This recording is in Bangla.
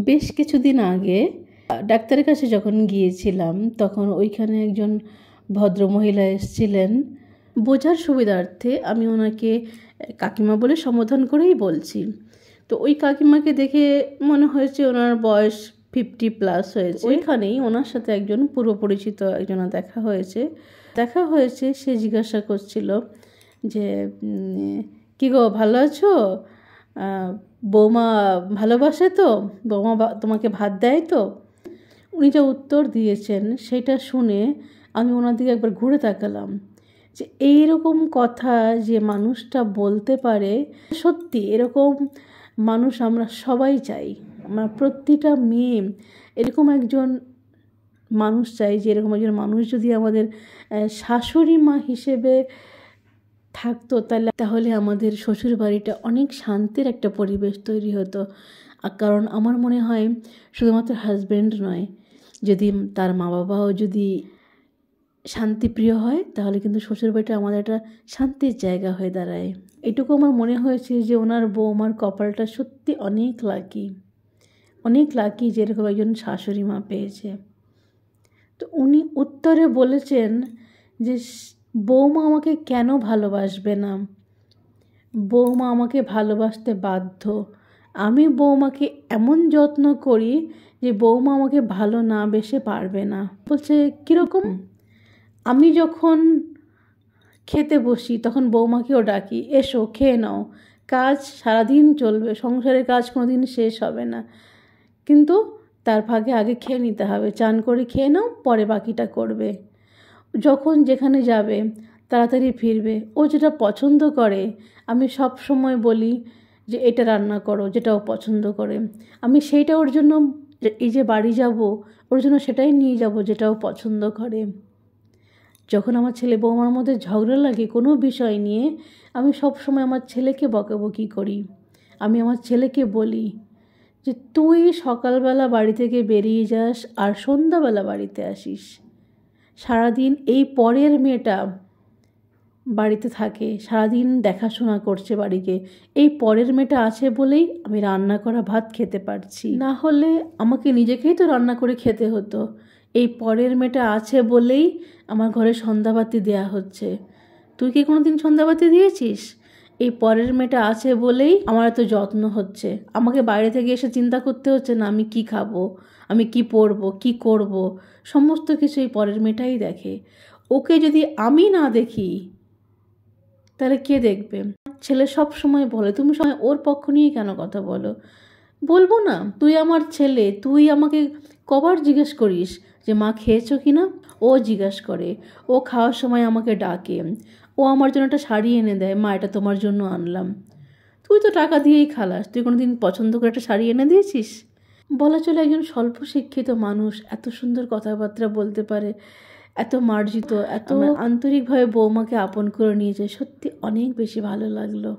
বেশ কিছুদিন আগে ডাক্তারের কাছে যখন গিয়েছিলাম তখন ওইখানে একজন ভদ্রমহিলা এসেছিলেন। বোঝার সুবিধার্থে আমি ওনাকে কাকিমা বলে সম্বোধন করেই বলছি। তো ওই কাকিমাকে দেখে মনে হয়েছে ওনার বয়স 50+ হয়েছে। ওইখানেই ওনার সাথে একজন পূর্ব পরিচিত একজন দেখা হয়েছে। সে জিজ্ঞাসা করছিল যে কী গো, ভালো আছো? বৌমা ভালোবাসে তো? বৌমা তোমাকে ভাত দেয় তো? উনি যা উত্তর দিয়েছেন সেটা শুনে আমি ওনার দিকে একবার ঘুরে তাকালাম যে এইরকম কথা যে মানুষটা বলতে পারে, সত্যি এরকম মানুষ আমরা সবাই চাই। আমরা প্রতিটা মেয়ে এরকম একজন মানুষ চাই, যে এরকম একজন মানুষ যদি আমাদের শাশুড়ি মা হিসেবে থাকতো তাহলে আমাদের শ্বশুর বাড়িটা অনেক শান্তির একটা পরিবেশ তৈরি হতো। কারণ আমার মনে হয় শুধুমাত্র হাজব্যান্ড নয়, যদি তার মা বাবাও যদি শান্তিপ্রিয় হয় তাহলে কিন্তু শ্বশুর বাড়িটা আমাদের একটা শান্তির জায়গা হয়ে দাঁড়ায়। এটুকু আমার মনে হয়েছে যে ওনার বৌমার কপালটা সত্যি অনেক লাকি যে এরকম একজন শাশুড়ি মা পেয়েছে। তো উনি উত্তরে বলেছেন যে বৌমা আমাকে কেন ভালোবাসবে না? বৌমা আমাকে ভালোবাসতে বাধ্য। আমি বৌমাকে এমন যত্ন করি যে বৌমা আমাকে ভালো না বেসে পারবে না। বলছে কীরকম? আমি যখন খেতে বসি তখন বৌমাকেও ডাকি, এসো খেয়ে নাও, কাজ সারাদিন চলবে, সংসারের কাজ কোনো দিন শেষ হবে না, কিন্তু তার ভাগে আগে খেয়ে নিতে হবে, চান করে খেয়ে নাও, পরে বাকিটা করবে। যখন যেখানে যাবে তাড়াতাড়ি ফিরবে, ও যেটা পছন্দ করে আমি সব সময় বলি যে এটা রান্না করো, যেটা ও পছন্দ করে, আমি সেইটা ওর জন্য, এই যে বাড়ি যাব ওর জন্য সেটাই নিয়ে যাব যেটা ও পছন্দ করে। যখন আমার ছেলে বৌমার মধ্যে ঝগড়া লাগে কোনো বিষয় নিয়ে, আমি সব সময় আমার ছেলেকে বকাবকি করি। আমি আমার ছেলেকে বলি যে তুই সকালবেলা বাড়ি থেকে বেরিয়ে যাস আর সন্ধ্যাবেলা বাড়িতে আসিস, সারাদিন এই পরের মেয়েটা বাড়িতে থাকে, সারাদিন দেখাশোনা করছে বাড়িকে, এই পরের মেয়েটা আছে বলেই আমি রান্না করা ভাত খেতে পারছি, না হলে আমাকে নিজেকেই তো রান্না করে খেতে হতো। এই পরের মেয়েটা আছে বলেই আমার ঘরে সন্ধ্যাবাতি দেয়া হচ্ছে। তুই কি কোনো দিন সন্ধ্যাবাতি দিয়েছিস? এই পরের মেয়েটা আছে বলেই আমার এত যত্ন হচ্ছে। আমাকে বাইরে থেকে এসে চিন্তা করতে হচ্ছে না আমি কি খাবো, আমি কি পরবো, কি করব, সমস্ত কিছু এই পরের মেয়েটাই দেখে। ওকে যদি আমি না দেখি তাহলে কে দেখবে? ছেলে সব সময় বলে তুমি সময় ওর পক্ষ নিয়ে কেন কথা বলো? বলবো না? তুই আমার ছেলে, তুই আমাকে কবার জিজ্ঞেস করিস যে মা খেয়েছো কি না? ও জিজ্ঞেস করে, ও খাওয়ার সময় আমাকে ডাকে, ও আমার জন্য একটা শাড়ি এনে দেয়, মা এটা তোমার জন্য আনলাম। তুই তো টাকা দিয়েই খালাস, তুই কোনো দিন পছন্দ করে একটা শাড়ি এনে দিয়েছিস? বলা চলে একজন স্বল্প শিক্ষিত মানুষ এত সুন্দর কথাবার্তা বলতে পারে, এত মার্জিত, এত আন্তরিকভাবে বৌমাকে আপন করে নিয়েছে, সত্যি অনেক বেশি ভালো লাগলো।